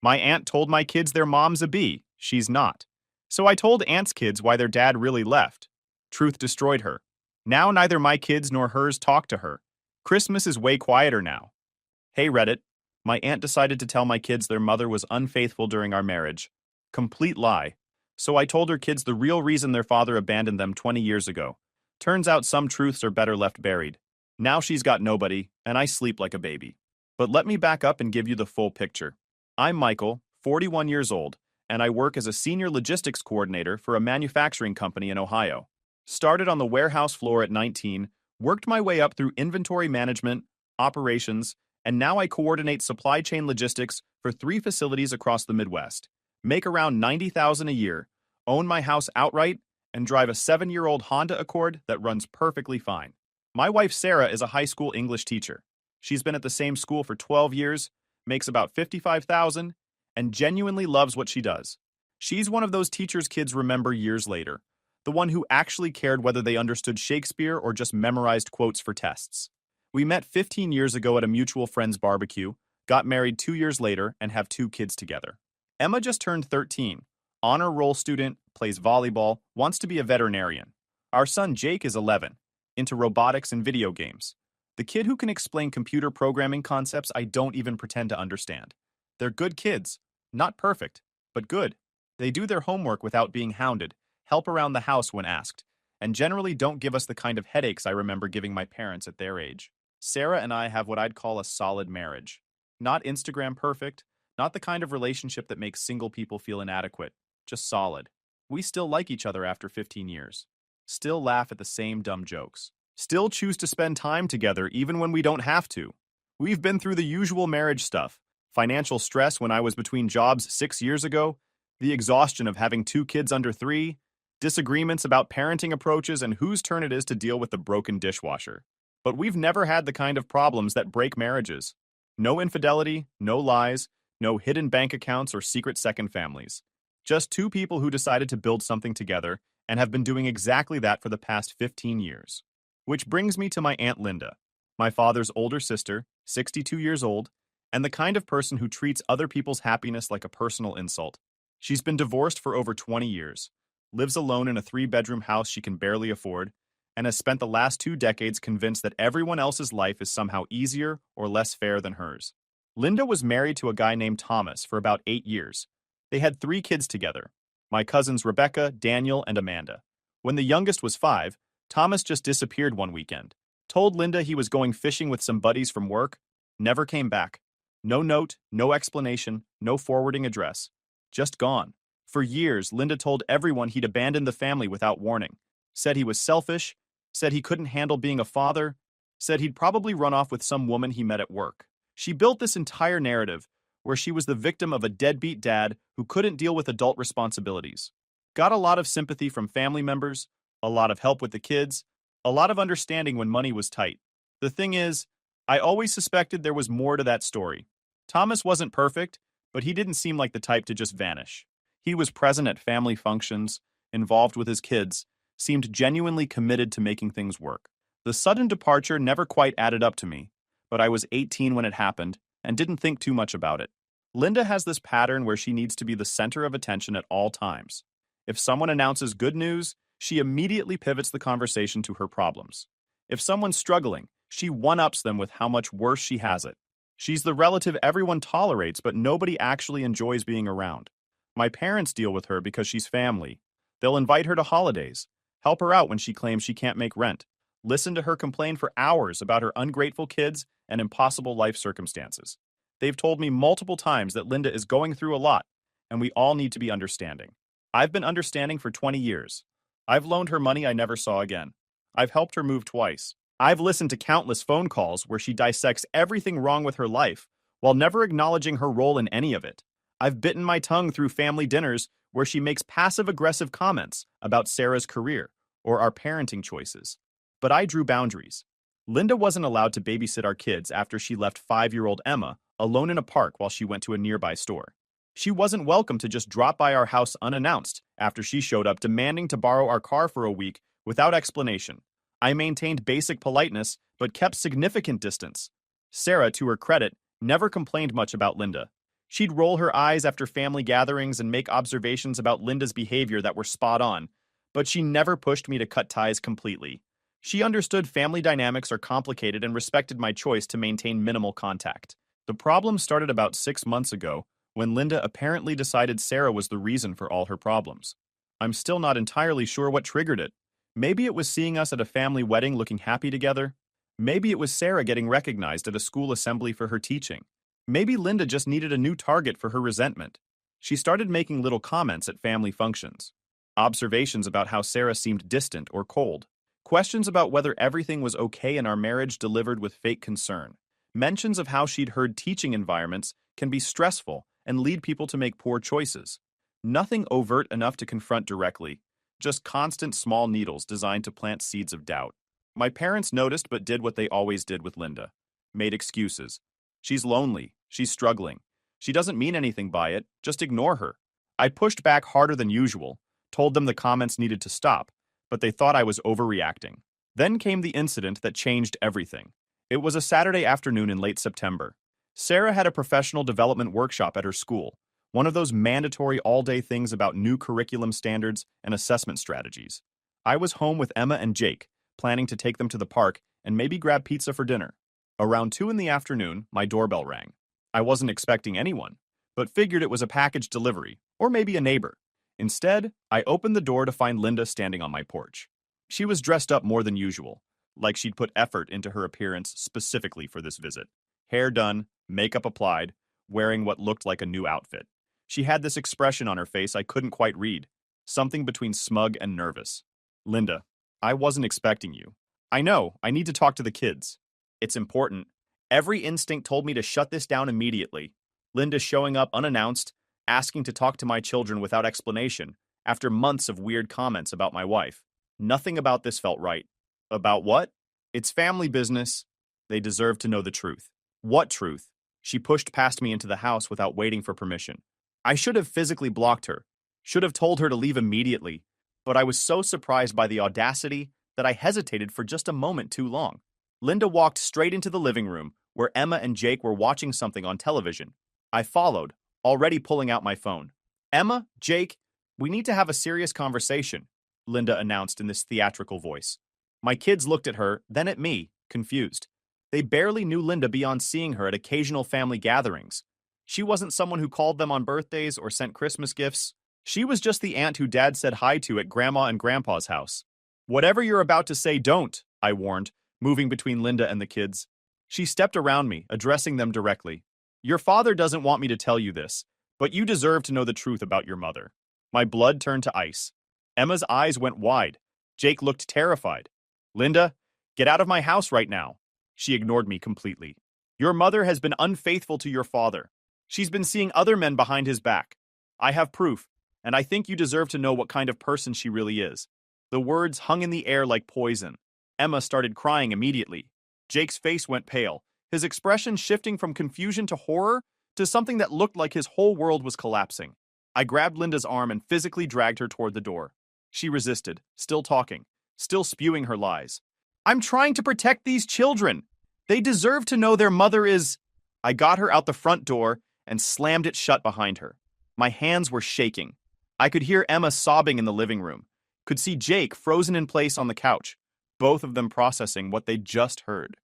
My aunt told my kids their mom's a bee. She's not. So I told aunt's kids why their dad really left. Truth destroyed her. Now neither my kids nor hers talk to her. Christmas is way quieter now. Hey Reddit. My aunt decided to tell my kids their mother was unfaithful during our marriage. Complete lie. So I told her kids the real reason their father abandoned them 20 years ago. Turns out some truths are better left buried. Now she's got nobody, and I sleep like a baby. But let me back up and give you the full picture. I'm Michael, 41 years old, and I work as a senior logistics coordinator for a manufacturing company in Ohio. Started on the warehouse floor at 19, worked my way up through inventory management, operations, and now I coordinate supply chain logistics for 3 facilities across the Midwest. Make around $90,000 a year, own my house outright, and drive a 7-year-old Honda Accord that runs perfectly fine. My wife Sarah is a high school English teacher. She's been at the same school for 12 years, makes about $55,000, and genuinely loves what she does. She's one of those teachers kids remember years later, the one who actually cared whether they understood Shakespeare or just memorized quotes for tests. We met 15 years ago at a mutual friend's barbecue, got married 2 years later, and have 2 kids together. Emma just turned 13, honor roll student, plays volleyball, wants to be a veterinarian. Our son Jake is 11, into robotics and video games. The kid who can explain computer programming concepts I don't even pretend to understand. They're good kids. Not perfect, but good. They do their homework without being hounded, help around the house when asked, and generally don't give us the kind of headaches I remember giving my parents at their age. Sarah and I have what I'd call a solid marriage. Not Instagram perfect, not the kind of relationship that makes single people feel inadequate, just solid. We still like each other after 15 years. Still laugh at the same dumb jokes. Still choose to spend time together even when we don't have to. We've been through the usual marriage stuff. Financial stress when I was between jobs 6 years ago, the exhaustion of having 2 kids under 3, disagreements about parenting approaches and whose turn it is to deal with the broken dishwasher. But we've never had the kind of problems that break marriages. No infidelity, no lies, no hidden bank accounts or secret second families. Just 2 people who decided to build something together and have been doing exactly that for the past 15 years. Which brings me to my Aunt Linda, my father's older sister, 62 years old, and the kind of person who treats other people's happiness like a personal insult. She's been divorced for over 20 years, lives alone in a 3-bedroom house she can barely afford, and has spent the last 2 decades convinced that everyone else's life is somehow easier or less fair than hers. Linda was married to a guy named Thomas for about 8 years. They had 3 kids together, my cousins Rebecca, Daniel, and Amanda. When the youngest was 5, Thomas just disappeared one weekend. Told Linda he was going fishing with some buddies from work, never came back. No note, no explanation, no forwarding address. Just gone. For years, Linda told everyone he'd abandoned the family without warning. Said he was selfish, said he couldn't handle being a father, said he'd probably run off with some woman he met at work. She built this entire narrative where she was the victim of a deadbeat dad who couldn't deal with adult responsibilities. Got a lot of sympathy from family members, a lot of help with the kids, a lot of understanding when money was tight. The thing is, I always suspected there was more to that story. Thomas wasn't perfect, but he didn't seem like the type to just vanish. He was present at family functions, involved with his kids, seemed genuinely committed to making things work. The sudden departure never quite added up to me, but I was 18 when it happened and didn't think too much about it. Linda has this pattern where she needs to be the center of attention at all times. If someone announces good news, she immediately pivots the conversation to her problems. If someone's struggling, she one-ups them with how much worse she has it. She's the relative everyone tolerates, but nobody actually enjoys being around. My parents deal with her because she's family. They'll invite her to holidays, help her out when she claims she can't make rent, listen to her complain for hours about her ungrateful kids and impossible life circumstances. They've told me multiple times that Linda is going through a lot, and we all need to be understanding. I've been understanding for 20 years. I've loaned her money I never saw again. I've helped her move twice. I've listened to countless phone calls where she dissects everything wrong with her life while never acknowledging her role in any of it. I've bitten my tongue through family dinners where she makes passive-aggressive comments about Sarah's career or our parenting choices. But I drew boundaries. Linda wasn't allowed to babysit our kids after she left 5-year-old Emma alone in a park while she went to a nearby store. She wasn't welcome to just drop by our house unannounced after she showed up demanding to borrow our car for a week without explanation. I maintained basic politeness, but kept significant distance. Sarah, to her credit, never complained much about Linda. She'd roll her eyes after family gatherings and make observations about Linda's behavior that were spot on, but she never pushed me to cut ties completely. She understood family dynamics are complicated and respected my choice to maintain minimal contact. The problem started about 6 months ago, when Linda apparently decided Sarah was the reason for all her problems. I'm still not entirely sure what triggered it. Maybe it was seeing us at a family wedding looking happy together. Maybe it was Sarah getting recognized at a school assembly for her teaching. Maybe Linda just needed a new target for her resentment. She started making little comments at family functions. Observations about how Sarah seemed distant or cold. Questions about whether everything was okay in our marriage delivered with fake concern. Mentions of how she'd heard teaching environments can be stressful and lead people to make poor choices. Nothing overt enough to confront directly, just constant small needles designed to plant seeds of doubt. My parents noticed but did what they always did with Linda. Made excuses. She's lonely. She's struggling. She doesn't mean anything by it. Just ignore her. I pushed back harder than usual, told them the comments needed to stop, but they thought I was overreacting. Then came the incident that changed everything. It was a Saturday afternoon in late September. Sarah had a professional development workshop at her school, one of those mandatory all-day things about new curriculum standards and assessment strategies. I was home with Emma and Jake, planning to take them to the park and maybe grab pizza for dinner. Around 2 in the afternoon, my doorbell rang. I wasn't expecting anyone, but figured it was a package delivery, or maybe a neighbor. Instead, I opened the door to find Linda standing on my porch. She was dressed up more than usual, like she'd put effort into her appearance specifically for this visit. Hair done, makeup applied, wearing what looked like a new outfit. She had this expression on her face I couldn't quite read, something between smug and nervous. Linda, I wasn't expecting you. I know, I need to talk to the kids. It's important. Every instinct told me to shut this down immediately. Linda showing up unannounced, asking to talk to my children without explanation, after months of weird comments about my wife. Nothing about this felt right. About what? It's family business. They deserve to know the truth. What truth? She pushed past me into the house without waiting for permission. I should have physically blocked her. Should have told her to leave immediately. But I was so surprised by the audacity that I hesitated for just a moment too long. Linda walked straight into the living room, where Emma and Jake were watching something on television. I followed, already pulling out my phone. Emma, Jake, we need to have a serious conversation, Linda announced in this theatrical voice. My kids looked at her, then at me, confused. They barely knew Linda beyond seeing her at occasional family gatherings. She wasn't someone who called them on birthdays or sent Christmas gifts. She was just the aunt who Dad said hi to at Grandma and Grandpa's house. Whatever you're about to say, don't, I warned, moving between Linda and the kids. She stepped around me, addressing them directly. Your father doesn't want me to tell you this, but you deserve to know the truth about your mother. My blood turned to ice. Emma's eyes went wide. Jake looked terrified. Linda, get out of my house right now. She ignored me completely. Your mother has been unfaithful to your father. She's been seeing other men behind his back. I have proof, and I think you deserve to know what kind of person she really is. The words hung in the air like poison. Emma started crying immediately. Jake's face went pale, his expression shifting from confusion to horror to something that looked like his whole world was collapsing. I grabbed Linda's arm and physically dragged her toward the door. She resisted, still talking, still spewing her lies. I'm trying to protect these children. They deserve to know their mother is... I got her out the front door and slammed it shut behind her. My hands were shaking. I could hear Emma sobbing in the living room, could see Jake frozen in place on the couch, both of them processing what they'd just heard.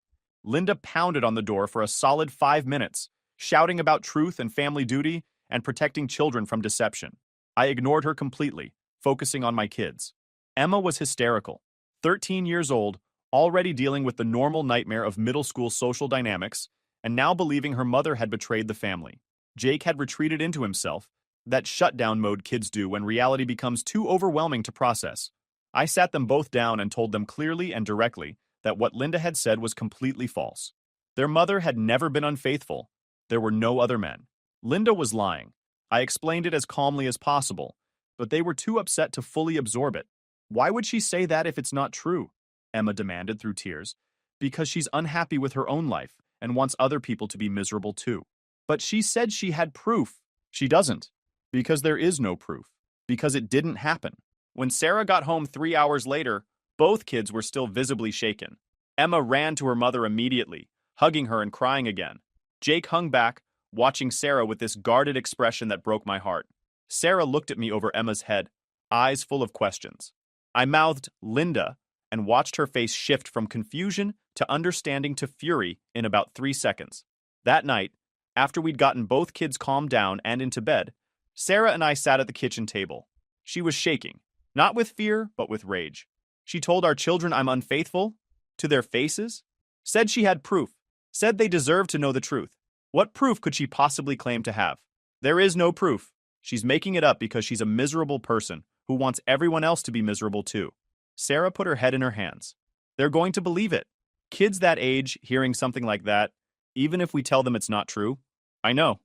Linda pounded on the door for a solid 5 minutes, shouting about truth and family duty and protecting children from deception. I ignored her completely, focusing on my kids. Emma was hysterical, 13 years old, already dealing with the normal nightmare of middle school social dynamics, and now believing her mother had betrayed the family. Jake had retreated into himself, that shutdown mode kids do when reality becomes too overwhelming to process. I sat them both down and told them clearly and directly that what Linda had said was completely false. Their mother had never been unfaithful. There were no other men. Linda was lying. I explained it as calmly as possible, but they were too upset to fully absorb it. Why would she say that if it's not true? Emma demanded through tears. Because she's unhappy with her own life and wants other people to be miserable too. But she said she had proof. She doesn't. Because there is no proof. Because it didn't happen. When Sarah got home 3 hours later, both kids were still visibly shaken. Emma ran to her mother immediately, hugging her and crying again. Jake hung back, watching Sarah with this guarded expression that broke my heart. Sarah looked at me over Emma's head, eyes full of questions. I mouthed, "Linda," and watched her face shift from confusion to understanding to fury in about 3 seconds. That night, after we'd gotten both kids calmed down and into bed, Sarah and I sat at the kitchen table. She was shaking, not with fear, but with rage. She told our children I'm unfaithful, to their faces, said she had proof, said they deserved to know the truth. What proof could she possibly claim to have? There is no proof. She's making it up because she's a miserable person who wants everyone else to be miserable too. Sarah put her head in her hands. They're going to believe it. Kids that age hearing something like that, even if we tell them it's not true. I know.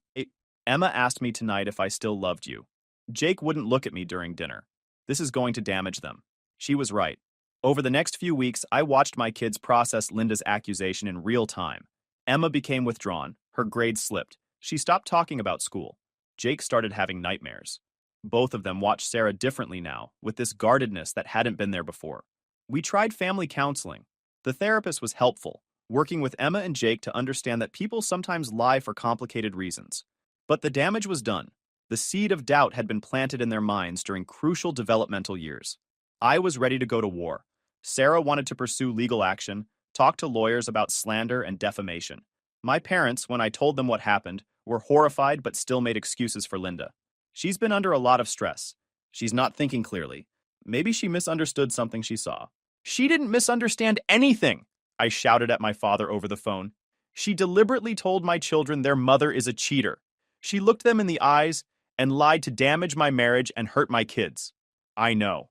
Emma asked me tonight if I still loved you. Jake wouldn't look at me during dinner. This is going to damage them. She was right. Over the next few weeks, I watched my kids process Linda's accusation in real time. Emma became withdrawn. Her grades slipped. She stopped talking about school. Jake started having nightmares. Both of them watched Sarah differently now, with this guardedness that hadn't been there before. We tried family counseling. The therapist was helpful, working with Emma and Jake to understand that people sometimes lie for complicated reasons. But the damage was done. The seed of doubt had been planted in their minds during crucial developmental years. I was ready to go to war. Sarah wanted to pursue legal action, talk to lawyers about slander and defamation. My parents, when I told them what happened, were horrified but still made excuses for Linda. She's been under a lot of stress. She's not thinking clearly. Maybe she misunderstood something she saw. She didn't misunderstand anything, I shouted at my father over the phone. She deliberately told my children their mother is a cheater. She looked them in the eyes and lied to damage my marriage and hurt my kids. I know.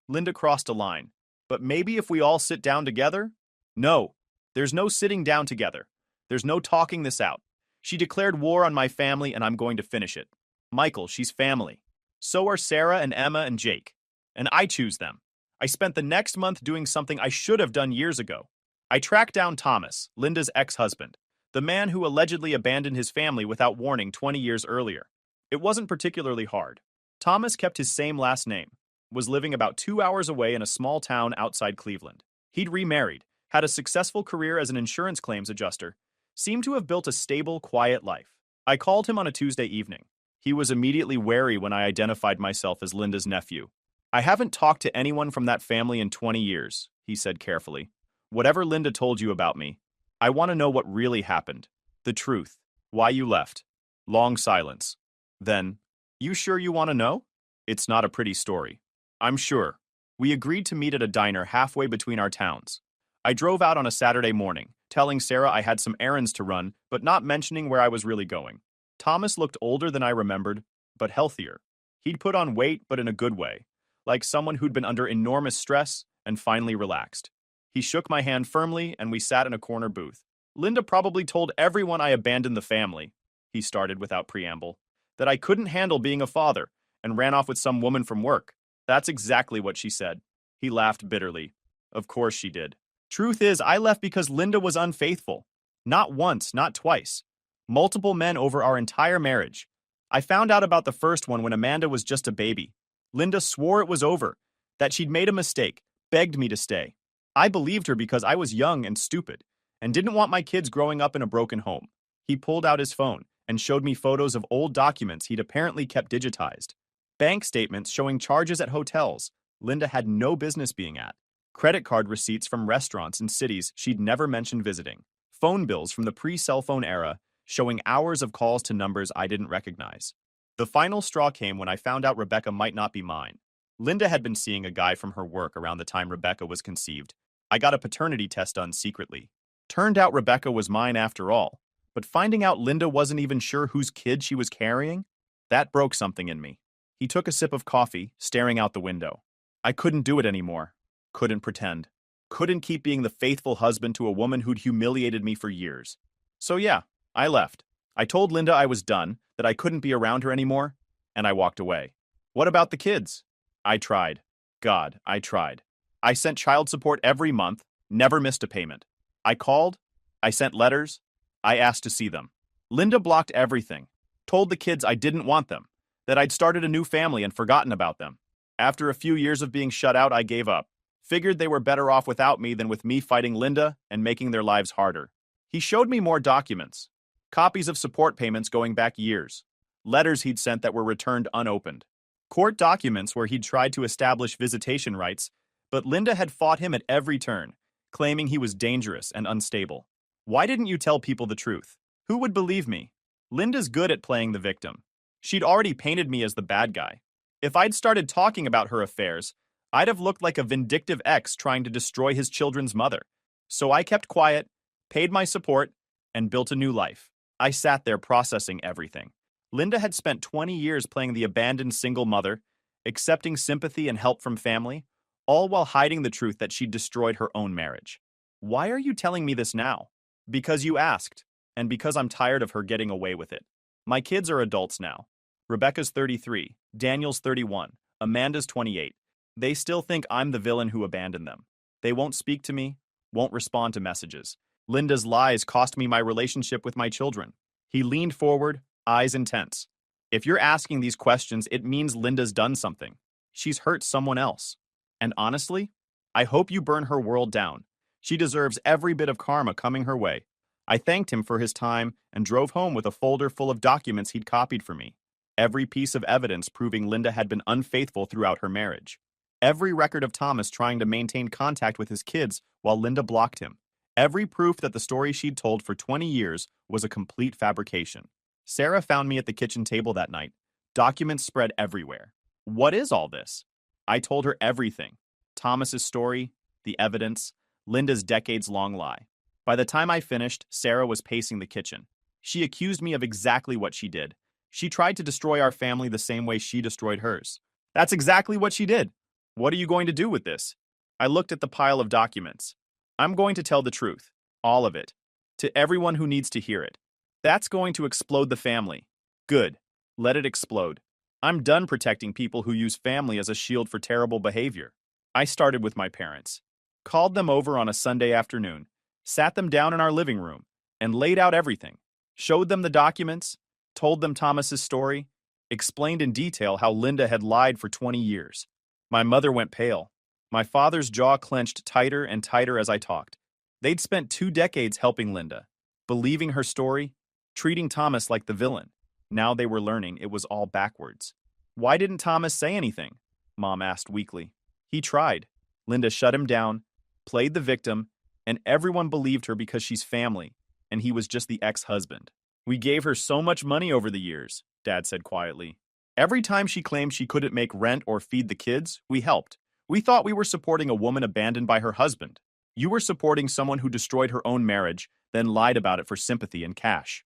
Linda crossed a line. But maybe if we all sit down together? No. There's no sitting down together. There's no talking this out. She declared war on my family and I'm going to finish it. Michael, she's family. So are Sarah and Emma and Jake. And I choose them. I spent the next month doing something I should have done years ago. I tracked down Thomas, Linda's ex-husband, the man who allegedly abandoned his family without warning 20 years earlier. It wasn't particularly hard. Thomas kept his same last name, was living about 2 hours away in a small town outside Cleveland. He'd remarried, had a successful career as an insurance claims adjuster, seemed to have built a stable, quiet life. I called him on a Tuesday evening. He was immediately wary when I identified myself as Linda's nephew. I haven't talked to anyone from that family in 20 years, he said carefully. Whatever Linda told you about me, I want to know what really happened. The truth. Why you left. Long silence. Then, you sure you want to know? It's not a pretty story. I'm sure. We agreed to meet at a diner halfway between our towns. I drove out on a Saturday morning, telling Sarah I had some errands to run, but not mentioning where I was really going. Thomas looked older than I remembered, but healthier. He'd put on weight, but in a good way, like someone who'd been under enormous stress and finally relaxed. He shook my hand firmly, and we sat in a corner booth. Linda probably told everyone I abandoned the family, he started without preamble, that I couldn't handle being a father, and ran off with some woman from work. That's exactly what she said. He laughed bitterly. Of course she did. Truth is, I left because Linda was unfaithful. Not once, not twice. Multiple men over our entire marriage. I found out about the first one when Amanda was just a baby. Linda swore it was over, that she'd made a mistake, begged me to stay. I believed her because I was young and stupid, and didn't want my kids growing up in a broken home. He pulled out his phone and showed me photos of old documents he'd apparently kept digitized. Bank statements showing charges at hotels Linda had no business being at. Credit card receipts from restaurants in cities she'd never mentioned visiting. Phone bills from the pre-cell phone era showing hours of calls to numbers I didn't recognize. The final straw came when I found out Rebecca might not be mine. Linda had been seeing a guy from her work around the time Rebecca was conceived. I got a paternity test done secretly. Turned out Rebecca was mine after all. But finding out Linda wasn't even sure whose kid she was carrying, that broke something in me. He took a sip of coffee, staring out the window. I couldn't do it anymore. Couldn't pretend. Couldn't keep being the faithful husband to a woman who'd humiliated me for years. So yeah, I left. I told Linda I was done, that I couldn't be around her anymore, and I walked away. What about the kids? I tried. God, I tried. I sent child support every month, never missed a payment. I called. I sent letters. I asked to see them. Linda blocked everything. Told the kids I didn't want them, that I'd started a new family and forgotten about them. After a few years of being shut out, I gave up. Figured they were better off without me than with me fighting Linda and making their lives harder. He showed me more documents. Copies of support payments going back years. Letters he'd sent that were returned unopened. Court documents where he'd tried to establish visitation rights, but Linda had fought him at every turn, claiming he was dangerous and unstable. Why didn't you tell people the truth? Who would believe me? Linda's good at playing the victim. She'd already painted me as the bad guy. If I'd started talking about her affairs, I'd have looked like a vindictive ex trying to destroy his children's mother. So I kept quiet, paid my support, and built a new life. I sat there processing everything. Linda had spent 20 years playing the abandoned single mother, accepting sympathy and help from family, all while hiding the truth that she'd destroyed her own marriage. Why are you telling me this now? Because you asked, and because I'm tired of her getting away with it. My kids are adults now. Rebecca's 33, Daniel's 31, Amanda's 28. They still think I'm the villain who abandoned them. They won't speak to me, won't respond to messages. Linda's lies cost me my relationship with my children. He leaned forward, eyes intense. If you're asking these questions, it means Linda's done something. She's hurt someone else. And honestly, I hope you burn her world down. She deserves every bit of karma coming her way. I thanked him for his time and drove home with a folder full of documents he'd copied for me. Every piece of evidence proving Linda had been unfaithful throughout her marriage. Every record of Thomas trying to maintain contact with his kids while Linda blocked him. Every proof that the story she'd told for 20 years was a complete fabrication. Sarah found me at the kitchen table that night. Documents spread everywhere. What is all this? I told her everything. Thomas's story, the evidence, Linda's decades-long lie. By the time I finished, Sarah was pacing the kitchen. She accused me of exactly what she did. She tried to destroy our family the same way she destroyed hers. That's exactly what she did. What are you going to do with this? I looked at the pile of documents. I'm going to tell the truth. All of it. To everyone who needs to hear it. That's going to explode the family. Good. Let it explode. I'm done protecting people who use family as a shield for terrible behavior. I started with my parents. Called them over on a Sunday afternoon. Sat them down in our living room. And laid out everything. Showed them the documents. Told them Thomas's story. Explained in detail how Linda had lied for 20 years. My mother went pale. My father's jaw clenched tighter and tighter as I talked. They'd spent 2 decades helping Linda, believing her story, treating Thomas like the villain. Now they were learning it was all backwards. Why didn't Thomas say anything? Mom asked weakly. He tried. Linda shut him down, played the victim, and everyone believed her because she's family, and he was just the ex-husband. We gave her so much money over the years, Dad said quietly. Every time she claimed she couldn't make rent or feed the kids, we helped. We thought we were supporting a woman abandoned by her husband. You were supporting someone who destroyed her own marriage, then lied about it for sympathy and cash.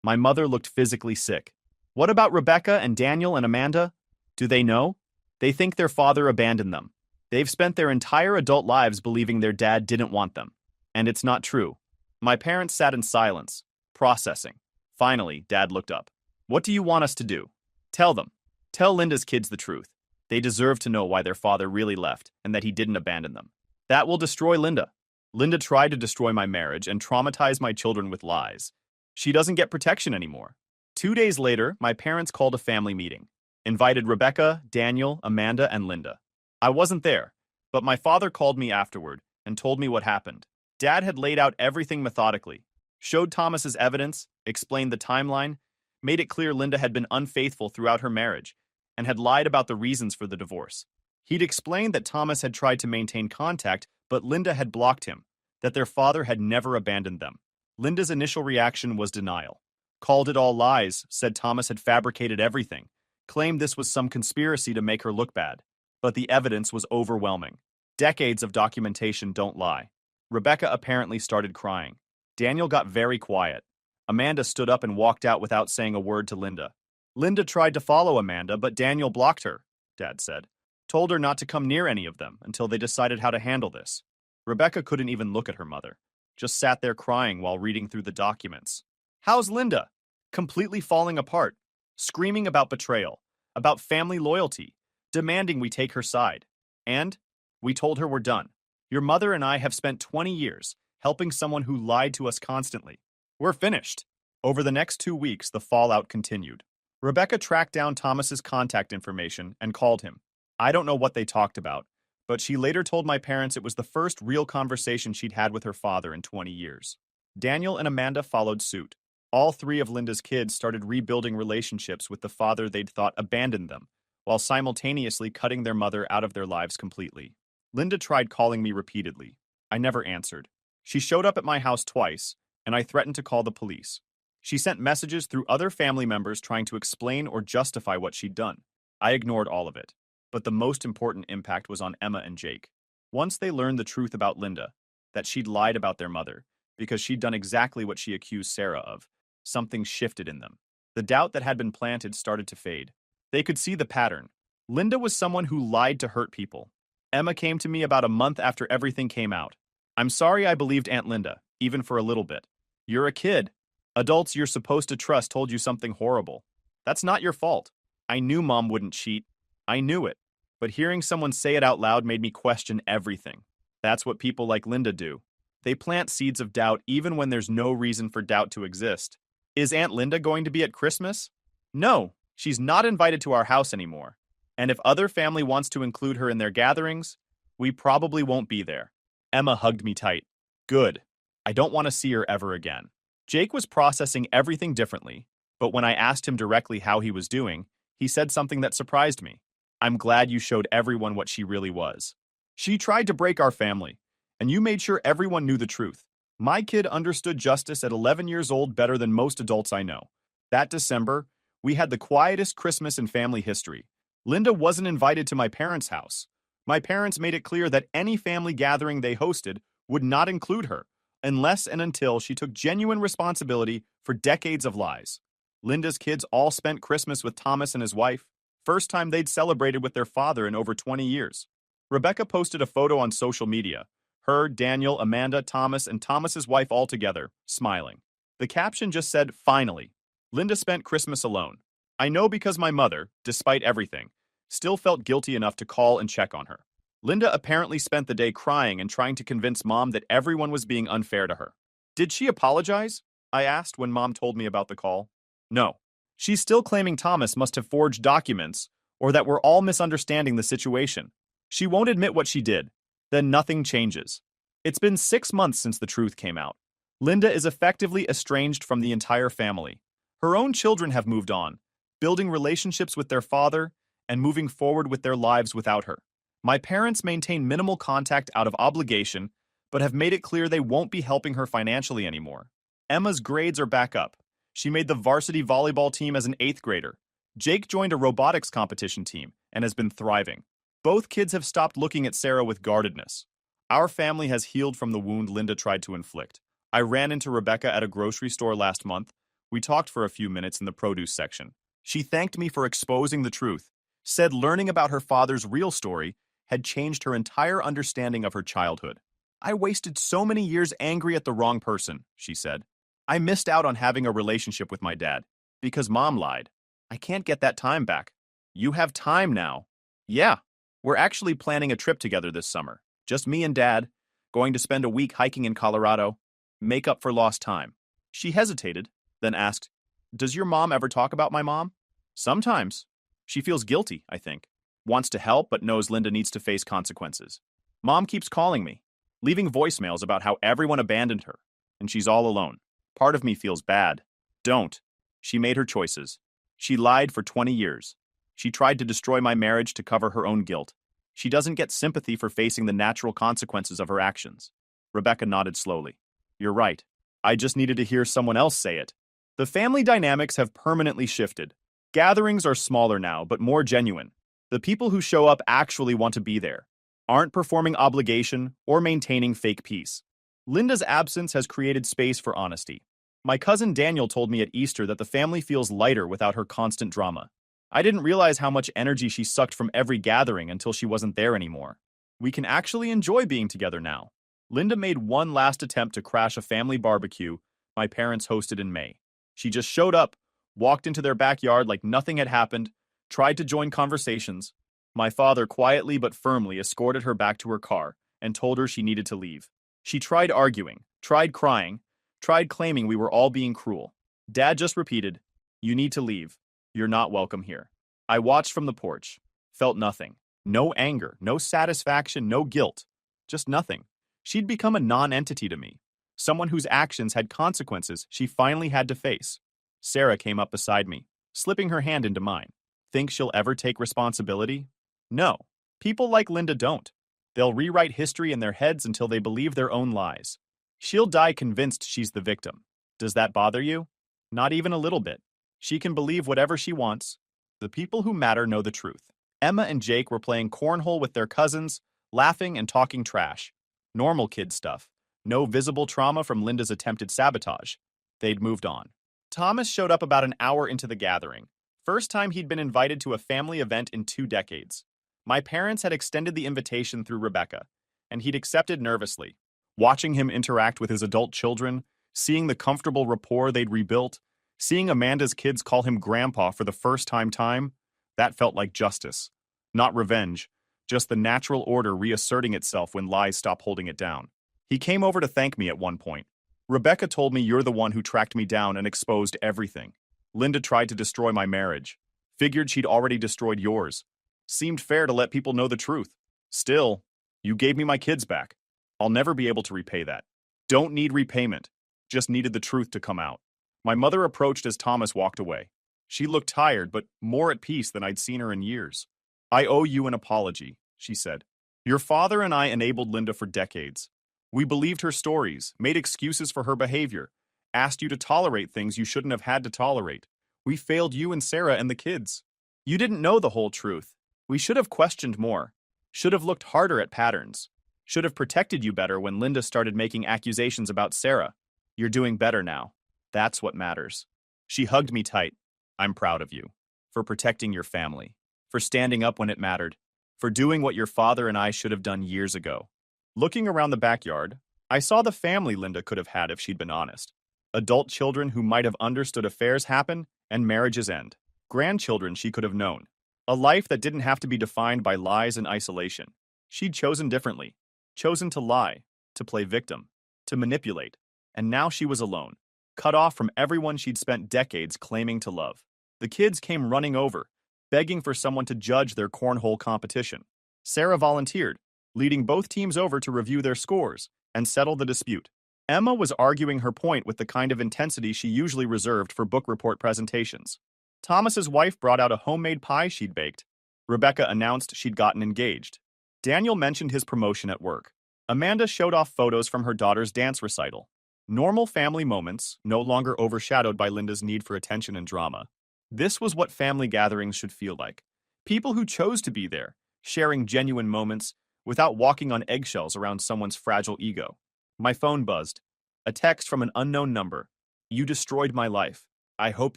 My mother looked physically sick. What about Rebecca and Daniel and Amanda? Do they know? They think their father abandoned them. They've spent their entire adult lives believing their dad didn't want them. And it's not true. My parents sat in silence, processing. Finally, Dad looked up. What do you want us to do? Tell them. Tell Linda's kids the truth. They deserve to know why their father really left and that he didn't abandon them. That will destroy Linda. Linda tried to destroy my marriage and traumatize my children with lies. She doesn't get protection anymore. 2 days later, my parents called a family meeting. Invited Rebecca, Daniel, Amanda, and Linda. I wasn't there, but my father called me afterward and told me what happened. Dad had laid out everything methodically, showed Thomas's evidence, explained the timeline, made it clear Linda had been unfaithful throughout her marriage, and had lied about the reasons for the divorce. He'd explained that Thomas had tried to maintain contact, but Linda had blocked him, that their father had never abandoned them. Linda's initial reaction was denial. Called it all lies, said Thomas had fabricated everything, claimed this was some conspiracy to make her look bad. But the evidence was overwhelming. Decades of documentation don't lie. Rebecca apparently started crying. Daniel got very quiet. Amanda stood up and walked out without saying a word to Linda. Linda tried to follow Amanda, but Daniel blocked her, Dad said. Told her not to come near any of them until they decided how to handle this. Rebecca couldn't even look at her mother, just sat there crying while reading through the documents. How's Linda? Completely falling apart, screaming about betrayal, about family loyalty, demanding we take her side. And we told her we're done. Your mother and I have spent 20 years helping someone who lied to us constantly. We're finished. Over the next 2 weeks, the fallout continued. Rebecca tracked down Thomas's contact information and called him. I don't know what they talked about, but she later told my parents it was the first real conversation she'd had with her father in 20 years. Daniel and Amanda followed suit. All three of Linda's kids started rebuilding relationships with the father they'd thought abandoned them, while simultaneously cutting their mother out of their lives completely. Linda tried calling me repeatedly. I never answered. She showed up at my house twice, and I threatened to call the police. She sent messages through other family members trying to explain or justify what she'd done. I ignored all of it. But the most important impact was on Emma and Jake. Once they learned the truth about Linda, that she'd lied about their mother, because she'd done exactly what she accused Sarah of, something shifted in them. The doubt that had been planted started to fade. They could see the pattern. Linda was someone who lied to hurt people. Emma came to me about a month after everything came out. I'm sorry I believed Aunt Linda, even for a little bit. You're a kid. Adults you're supposed to trust told you something horrible. That's not your fault. I knew Mom wouldn't cheat. I knew it. But hearing someone say it out loud made me question everything. That's what people like Linda do. They plant seeds of doubt even when there's no reason for doubt to exist. Is Aunt Linda going to be at Christmas? No, she's not invited to our house anymore. And if other family wants to include her in their gatherings, we probably won't be there. Emma hugged me tight. Good. I don't want to see her ever again. Jake was processing everything differently, but when I asked him directly how he was doing, he said something that surprised me. I'm glad you showed everyone what she really was. She tried to break our family, and you made sure everyone knew the truth. My kid understood justice at 11 years old better than most adults I know. That December, we had the quietest Christmas in family history. Linda wasn't invited to my parents' house. My parents made it clear that any family gathering they hosted would not include her, unless and until she took genuine responsibility for decades of lies. Linda's kids all spent Christmas with Thomas and his wife, first time they'd celebrated with their father in over 20 years. Rebecca posted a photo on social media, her, Daniel, Amanda, Thomas, and Thomas's wife all together, smiling. The caption just said, "Finally." Linda spent Christmas alone. I know because my mother, despite everything, still felt guilty enough to call and check on her. Linda apparently spent the day crying and trying to convince Mom that everyone was being unfair to her. Did she apologize? I asked when Mom told me about the call. No. She's still claiming Thomas must have forged documents or that we're all misunderstanding the situation. She won't admit what she did. Then nothing changes. It's been 6 months since the truth came out. Linda is effectively estranged from the entire family. Her own children have moved on, building relationships with their father and moving forward with their lives without her. My parents maintain minimal contact out of obligation, but have made it clear they won't be helping her financially anymore. Emma's grades are back up. She made the varsity volleyball team as an 8th grader. Jake joined a robotics competition team and has been thriving. Both kids have stopped looking at Sarah with guardedness. Our family has healed from the wound Linda tried to inflict. I ran into Rebecca at a grocery store last month. We talked for a few minutes in the produce section. She thanked me for exposing the truth, said learning about her father's real story had changed her entire understanding of her childhood. I wasted so many years angry at the wrong person, she said. I missed out on having a relationship with my dad because Mom lied. I can't get that time back. You have time now. Yeah, we're actually planning a trip together this summer. Just me and Dad, going to spend a week hiking in Colorado, make up for lost time. She hesitated, then asked, Does your mom ever talk about my mom? Sometimes. She feels guilty, I think. Wants to help, but knows Linda needs to face consequences. Mom keeps calling me, leaving voicemails about how everyone abandoned her, and she's all alone. Part of me feels bad. Don't. She made her choices. She lied for 20 years. She tried to destroy my marriage to cover her own guilt. She doesn't get sympathy for facing the natural consequences of her actions. Rebecca nodded slowly. You're right. I just needed to hear someone else say it. The family dynamics have permanently shifted. Gatherings are smaller now, but more genuine. The people who show up actually want to be there, aren't performing obligation or maintaining fake peace. Linda's absence has created space for honesty. My cousin Daniel told me at Easter that the family feels lighter without her constant drama. I didn't realize how much energy she sucked from every gathering until she wasn't there anymore. We can actually enjoy being together now. Linda made one last attempt to crash a family barbecue my parents hosted in May. She just showed up, walked into their backyard like nothing had happened, tried to join conversations. My father quietly but firmly escorted her back to her car and told her she needed to leave. She tried arguing, tried crying, tried claiming we were all being cruel. Dad just repeated, You need to leave. You're not welcome here. I watched from the porch, felt nothing. No anger, no satisfaction, no guilt. Just nothing. She'd become a non-entity to me. Someone whose actions had consequences she finally had to face. Sarah came up beside me, slipping her hand into mine. Think she'll ever take responsibility? No. People like Linda don't. They'll rewrite history in their heads until they believe their own lies. She'll die convinced she's the victim. Does that bother you? Not even a little bit. She can believe whatever she wants. The people who matter know the truth. Emma and Jake were playing cornhole with their cousins, laughing and talking trash. Normal kid stuff. No visible trauma from Linda's attempted sabotage. They'd moved on. Thomas showed up about an hour into the gathering. First time he'd been invited to a family event in 2 decades. My parents had extended the invitation through Rebecca, and he'd accepted nervously. Watching him interact with his adult children, seeing the comfortable rapport they'd rebuilt, seeing Amanda's kids call him Grandpa for the first time, that felt like justice. Not revenge, just the natural order reasserting itself when lies stop holding it down. He came over to thank me at one point. Rebecca told me you're the one who tracked me down and exposed everything. Linda tried to destroy my marriage. Figured she'd already destroyed yours. Seemed fair to let people know the truth. Still, you gave me my kids back. I'll never be able to repay that. Don't need repayment. Just needed the truth to come out. My mother approached as Thomas walked away. She looked tired, but more at peace than I'd seen her in years. I owe you an apology, she said. Your father and I enabled Linda for decades. We believed her stories, made excuses for her behavior, asked you to tolerate things you shouldn't have had to tolerate. We failed you and Sarah and the kids. You didn't know the whole truth. We should have questioned more. Should have looked harder at patterns. Should have protected you better when Linda started making accusations about Sarah. You're doing better now. That's what matters. She hugged me tight. I'm proud of you. For protecting your family. For standing up when it mattered. For doing what your father and I should have done years ago. Looking around the backyard, I saw the family Linda could have had if she'd been honest. Adult children who might have understood affairs happen and marriages end. Grandchildren she could have known. A life that didn't have to be defined by lies and isolation. She'd chosen differently. Chosen to lie, to play victim, to manipulate. And now she was alone. Cut off from everyone she'd spent decades claiming to love. The kids came running over, begging for someone to judge their cornhole competition. Sarah volunteered, leading both teams over to review their scores and settle the dispute. Emma was arguing her point with the kind of intensity she usually reserved for book report presentations. Thomas's wife brought out a homemade pie she'd baked. Rebecca announced she'd gotten engaged. Daniel mentioned his promotion at work. Amanda showed off photos from her daughter's dance recital. Normal family moments, no longer overshadowed by Linda's need for attention and drama. This was what family gatherings should feel like. People who chose to be there, sharing genuine moments, without walking on eggshells around someone's fragile ego. My phone buzzed. A text from an unknown number. You destroyed my life. I hope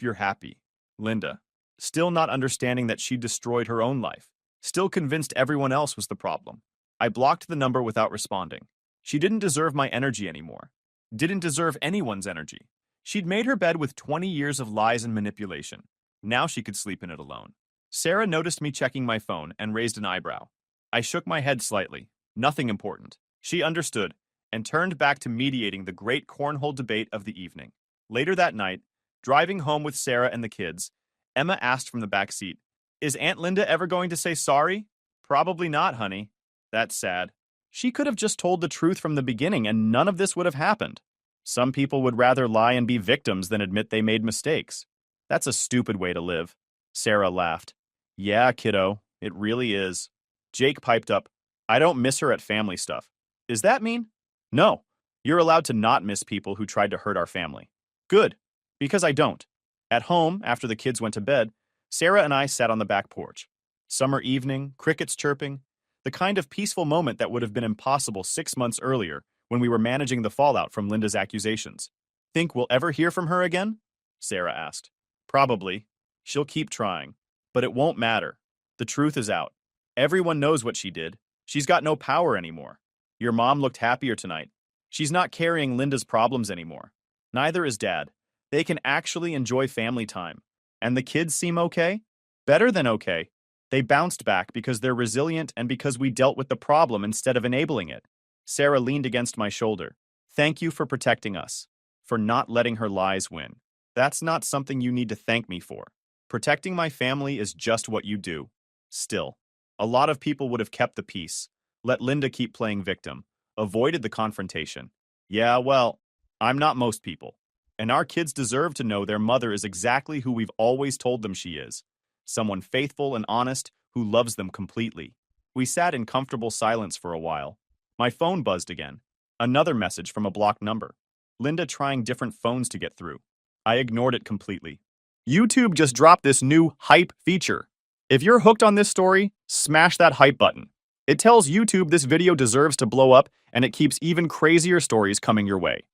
you're happy. Linda. Still not understanding that she'd destroyed her own life. Still convinced everyone else was the problem. I blocked the number without responding. She didn't deserve my energy anymore. Didn't deserve anyone's energy. She'd made her bed with 20 years of lies and manipulation. Now she could sleep in it alone. Sarah noticed me checking my phone and raised an eyebrow. I shook my head slightly. Nothing important. She understood and turned back to mediating the great cornhole debate of the evening. Later that night, driving home with Sarah and the kids, Emma asked from the back seat, "Is Aunt Linda ever going to say sorry?" "Probably not, honey." "That's sad. She could have just told the truth from the beginning and none of this would have happened. Some people would rather lie and be victims than admit they made mistakes. That's a stupid way to live." Sarah laughed. "Yeah, kiddo, it really is." Jake piped up, "I don't miss her at family stuff." "Is that mean?" "No. You're allowed to not miss people who tried to hurt our family." "Good. Because I don't." At home, after the kids went to bed, Sarah and I sat on the back porch. Summer evening, crickets chirping, the kind of peaceful moment that would have been impossible 6 months earlier when we were managing the fallout from Linda's accusations. "Think we'll ever hear from her again?" Sarah asked. "Probably. She'll keep trying. But it won't matter. The truth is out. Everyone knows what she did. She's got no power anymore. Your mom looked happier tonight. She's not carrying Linda's problems anymore. Neither is Dad. They can actually enjoy family time. And the kids seem okay? Better than okay. They bounced back because they're resilient and because we dealt with the problem instead of enabling it." Sarah leaned against my shoulder. "Thank you for protecting us. For not letting her lies win. That's not something you need to thank me for. Protecting my family is just what you do. Still, a lot of people would have kept the peace, let Linda keep playing victim, avoided the confrontation. Yeah, well, I'm not most people. And our kids deserve to know their mother is exactly who we've always told them she is. Someone faithful and honest who loves them completely. We sat in comfortable silence for a while. My phone buzzed again. Another message from a blocked number. Linda trying different phones to get through. I ignored it completely. YouTube just dropped this new hype feature. If you're hooked on this story, smash that hype button. It tells YouTube this video deserves to blow up, and it keeps even crazier stories coming your way.